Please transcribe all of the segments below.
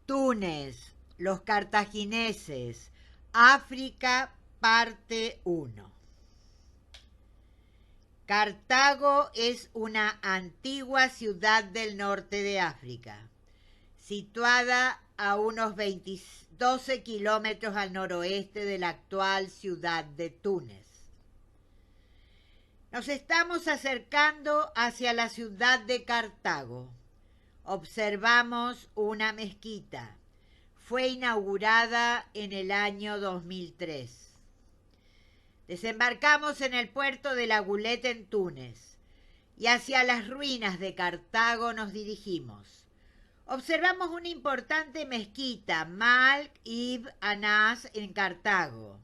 Túnez, los cartagineses, África, parte 1. Cartago es una antigua ciudad del norte de África, situada a unos 12 kilómetros al noroeste de la actual ciudad de Túnez. Nos estamos acercando hacia la ciudad de Cartago. Observamos una mezquita. Fue inaugurada en el año 2003. Desembarcamos en el puerto de La Goulette en Túnez y hacia las ruinas de Cartago nos dirigimos. Observamos una importante mezquita, Malik ibn Anas, en Cartago.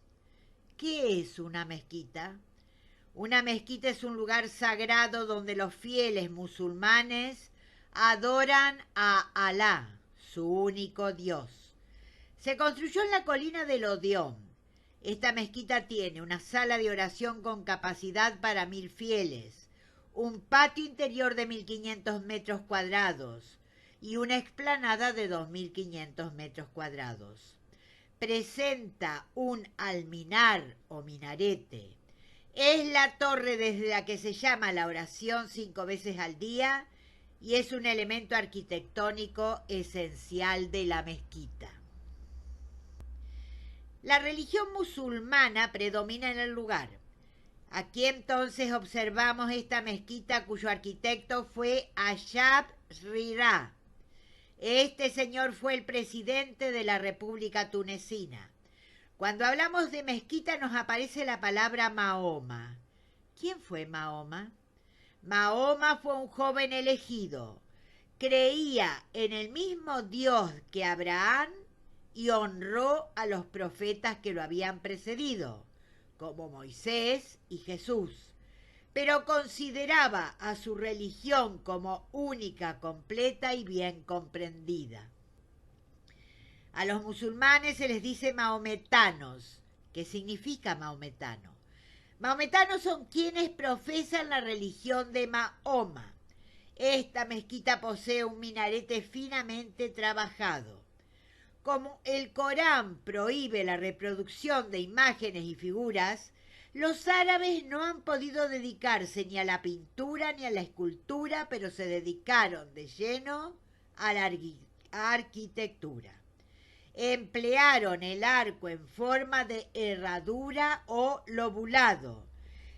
¿Qué es una mezquita? Una mezquita es un lugar sagrado donde los fieles musulmanes adoran a Alá, su único Dios. Se construyó en la colina del Odión. Esta mezquita tiene una sala de oración con capacidad para 1000 fieles, un patio interior de 1500 metros cuadrados y una explanada de 2500 metros cuadrados. Presenta un alminar o minarete. Es la torre desde la que se llama la oración 5 veces al día y es un elemento arquitectónico esencial de la mezquita. La religión musulmana predomina en el lugar. Aquí entonces observamos esta mezquita cuyo arquitecto fue Ayab Rira. Este señor fue el presidente de la República Tunecina. Cuando hablamos de mezquita nos aparece la palabra Mahoma. ¿Quién fue Mahoma? Mahoma fue un joven elegido. Creía en el mismo Dios que Abraham y honró a los profetas que lo habían precedido, como Moisés y Jesús, pero consideraba a su religión como única, completa y bien comprendida. A los musulmanes se les dice mahometanos. ¿Qué significa mahometano? Mahometanos son quienes profesan la religión de Mahoma. Esta mezquita posee un minarete finamente trabajado. Como el Corán prohíbe la reproducción de imágenes y figuras, los árabes no han podido dedicarse ni a la pintura ni a la escultura, pero se dedicaron de lleno a la arquitectura. Emplearon el arco en forma de herradura o lobulado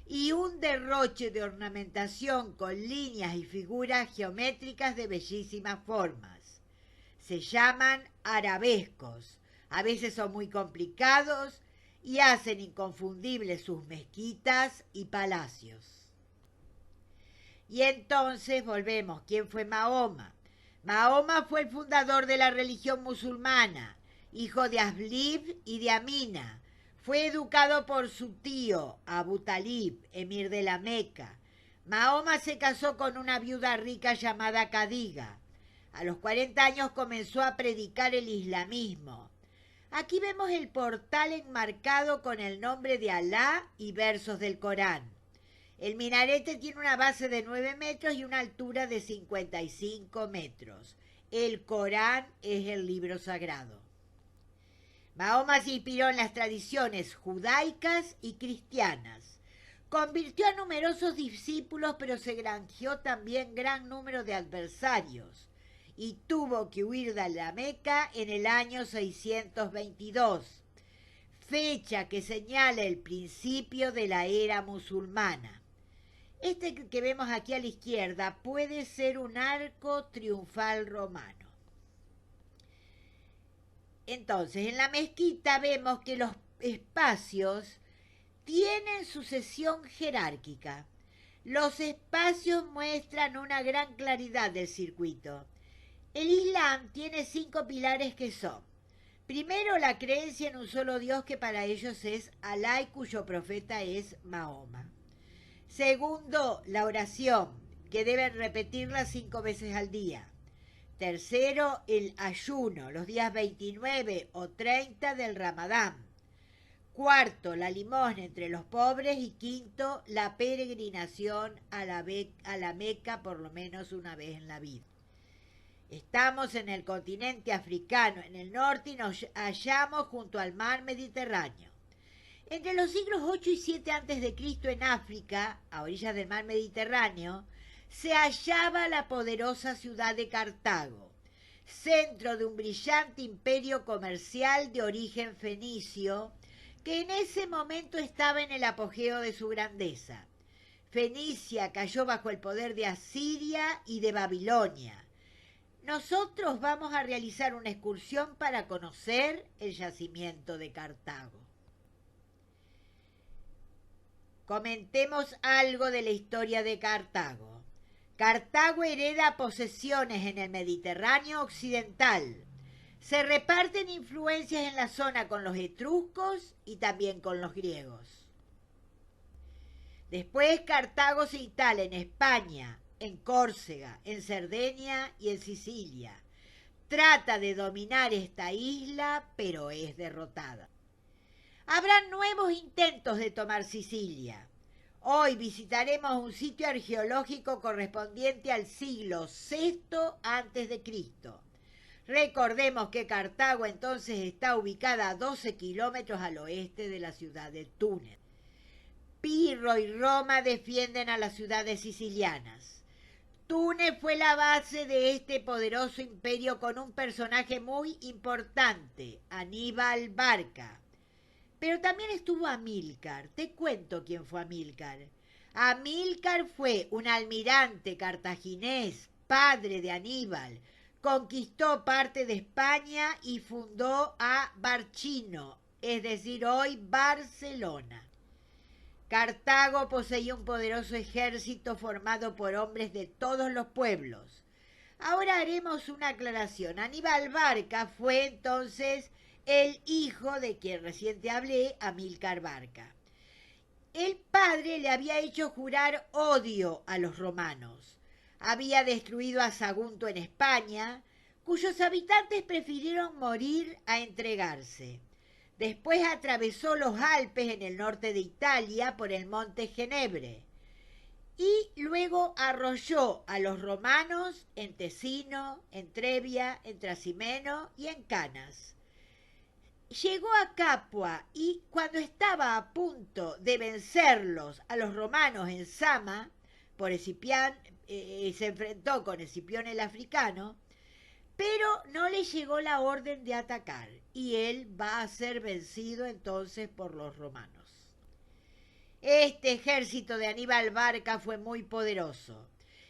y un derroche de ornamentación con líneas y figuras geométricas de bellísimas formas. Se llaman arabescos, a veces son muy complicados y hacen inconfundibles sus mezquitas y palacios. Y entonces volvemos, ¿quién fue Mahoma? Mahoma fue el fundador de la religión musulmana, hijo de Aslib y de Amina. Fue educado por su tío, Abu Talib, emir de la Meca. Mahoma se casó con una viuda rica llamada Khadija. A los 40 años comenzó a predicar el islamismo. Aquí vemos el portal enmarcado con el nombre de Alá y versos del Corán. El minarete tiene una base de 9 metros y una altura de 55 metros. El Corán es el libro sagrado. Mahoma se inspiró en las tradiciones judaicas y cristianas. Convirtió a numerosos discípulos, pero se granjeó también gran número de adversarios y tuvo que huir de la Meca en el año 622, fecha que señala el principio de la era musulmana. Este que vemos aquí a la izquierda puede ser un arco triunfal romano. Entonces, en la mezquita vemos que los espacios tienen sucesión jerárquica. Los espacios muestran una gran claridad del circuito. El Islam tiene 5 pilares que son: primero, la creencia en un solo Dios que para ellos es Alá y cuyo profeta es Mahoma. Segundo, la oración, que deben repetirla 5 veces al día. Tercero, el ayuno, los días 29 o 30 del Ramadán. Cuarto, la limosna entre los pobres. Y quinto, la peregrinación a la Meca por lo menos una vez en la vida. Estamos en el continente africano, en el norte, y nos hallamos junto al mar Mediterráneo. Entre los siglos 8 y 7 a.C. en África, a orillas del mar Mediterráneo, se hallaba la poderosa ciudad de Cartago, centro de un brillante imperio comercial de origen fenicio, que en ese momento estaba en el apogeo de su grandeza. Fenicia cayó bajo el poder de Asiria y de Babilonia. Nosotros vamos a realizar una excursión para conocer el yacimiento de Cartago. Comentemos algo de la historia de Cartago. Cartago hereda posesiones en el Mediterráneo occidental. Se reparten influencias en la zona con los etruscos y también con los griegos. Después Cartago se instala en España, en Córcega, en Cerdeña y en Sicilia. Trata de dominar esta isla, pero es derrotada. Habrá nuevos intentos de tomar Sicilia. Hoy visitaremos un sitio arqueológico correspondiente al siglo VI a.C. Recordemos que Cartago entonces está ubicada a 12 kilómetros al oeste de la ciudad de Túnez. Pirro y Roma defienden a las ciudades sicilianas. Túnez fue la base de este poderoso imperio con un personaje muy importante, Aníbal Barca. Pero también estuvo Amílcar. Te cuento quién fue Amílcar. Amílcar fue un almirante cartaginés, padre de Aníbal. Conquistó parte de España y fundó a Barchino, es decir, hoy Barcelona. Cartago poseía un poderoso ejército formado por hombres de todos los pueblos. Ahora haremos una aclaración. Aníbal Barca fue entonces el hijo de quien recién te hablé, Amílcar Barca. El padre le había hecho jurar odio a los romanos. Había destruido a Sagunto en España, cuyos habitantes prefirieron morir a entregarse. Después atravesó los Alpes en el norte de Italia por el monte Genebre y luego arrolló a los romanos en Tesino, en Trebia, en Trasimeno y en Canas. Llegó a Capua y cuando estaba a punto de vencerlos a los romanos en Sama, por Escipión, se enfrentó con Escipión el africano, pero no le llegó la orden de atacar y él va a ser vencido entonces por los romanos. Este ejército de Aníbal Barca fue muy poderoso.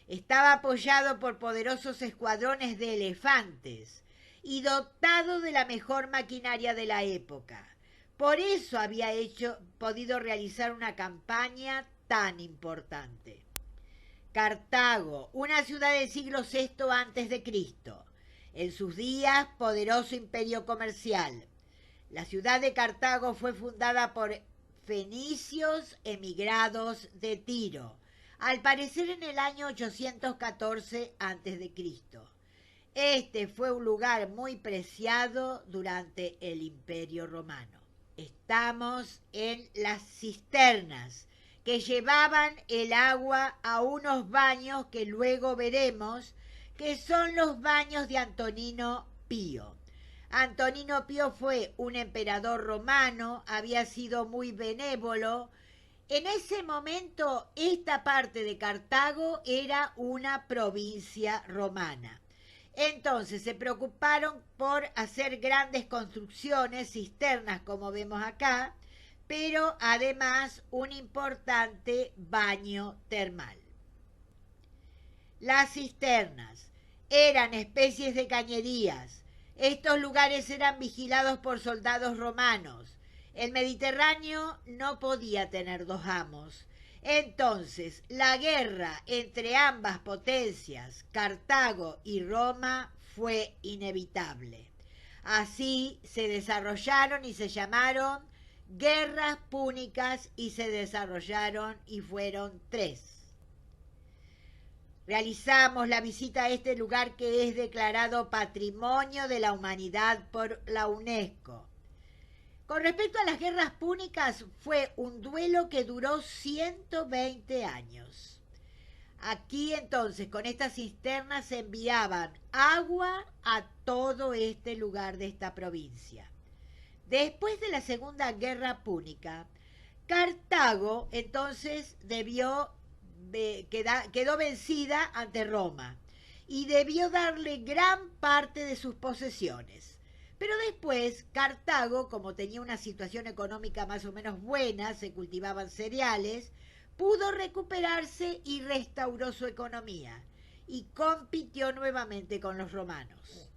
Estaba apoyado por poderosos escuadrones de elefantes y dotado de la mejor maquinaria de la época. Por eso había podido realizar una campaña tan importante. Cartago, una ciudad del siglo VI a.C., en sus días, poderoso imperio comercial. La ciudad de Cartago fue fundada por fenicios emigrados de Tiro, al parecer en el año 814 a.C. Este fue un lugar muy preciado durante el Imperio Romano. Estamos en las cisternas, que llevaban el agua a unos baños que luego veremos, que son los baños de Antonino Pío. Antonino Pío fue un emperador romano, había sido muy benévolo. En ese momento, esta parte de Cartago era una provincia romana. Entonces se preocuparon por hacer grandes construcciones, cisternas como vemos acá, pero además un importante baño termal. Las cisternas eran especies de cañerías. Estos lugares eran vigilados por soldados romanos. El Mediterráneo no podía tener dos amos. Entonces, la guerra entre ambas potencias, Cartago y Roma, fue inevitable. Así se desarrollaron y se llamaron guerras púnicas y se desarrollaron y fueron 3. Realizamos la visita a este lugar que es declarado Patrimonio de la Humanidad por la UNESCO. Con respecto a las guerras púnicas, fue un duelo que duró 120 años. Aquí entonces con estas cisternas se enviaban agua a todo este lugar de esta provincia. Después de la Segunda Guerra Púnica, Cartago entonces quedó vencida ante Roma y debió darle gran parte de sus posesiones. Pero después Cartago, como tenía una situación económica más o menos buena, se cultivaban cereales, pudo recuperarse y restauró su economía y compitió nuevamente con los romanos.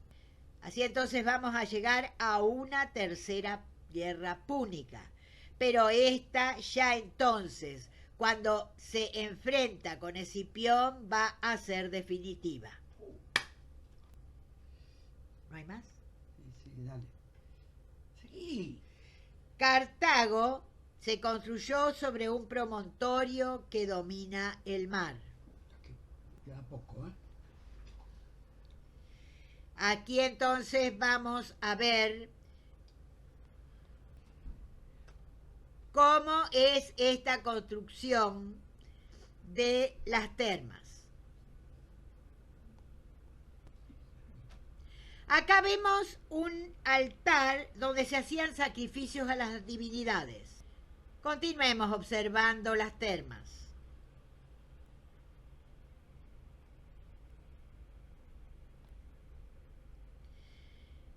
Así entonces vamos a llegar a una tercera guerra púnica, pero esta ya entonces, cuando se enfrenta con Escipión, va a ser definitiva. ¿No hay más? Sí, dale. Sí. Cartago se construyó sobre un promontorio que domina el mar. Queda poco, ¿eh? Aquí entonces vamos a ver cómo es esta construcción de las termas. Acá vemos un altar donde se hacían sacrificios a las divinidades. Continuemos observando las termas.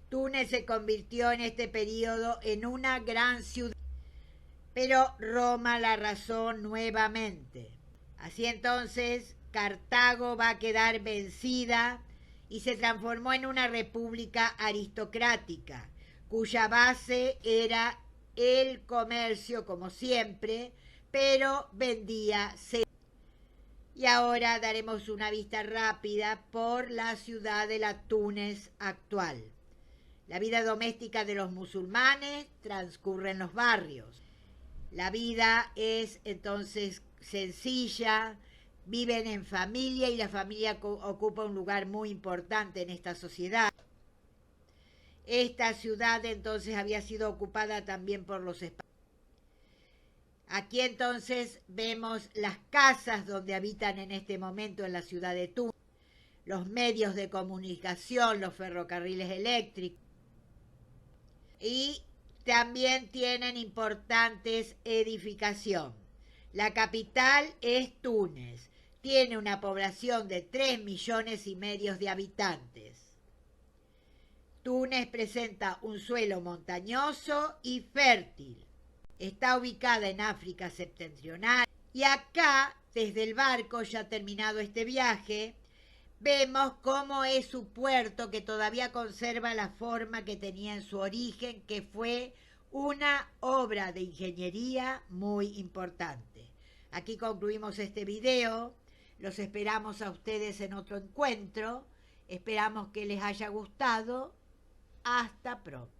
Túnez se convirtió en este periodo en una gran ciudad, pero Roma la arrasó nuevamente. Así entonces, Cartago va a quedar vencida y se transformó en una república aristocrática, cuya base era el comercio, como siempre, pero vendía cereales. Y ahora daremos una vista rápida por la ciudad de la Túnez actual. La vida doméstica de los musulmanes transcurre en los barrios. La vida es entonces sencilla, viven en familia y la familia ocupa un lugar muy importante en esta sociedad. Esta ciudad entonces había sido ocupada también por los españoles. Aquí entonces vemos las casas donde habitan en este momento en la ciudad de Túnez, los medios de comunicación, los ferrocarriles eléctricos. Y también tienen importantes edificaciones. La capital es Túnez. Tiene una población de 3,5 millones de habitantes. Túnez presenta un suelo montañoso y fértil. Está ubicada en África septentrional. Y acá, desde el barco, ya terminado este viaje, vemos cómo es su puerto, que todavía conserva la forma que tenía en su origen, que fue una obra de ingeniería muy importante. Aquí concluimos este video. Los esperamos a ustedes en otro encuentro. Esperamos que les haya gustado. Hasta pronto.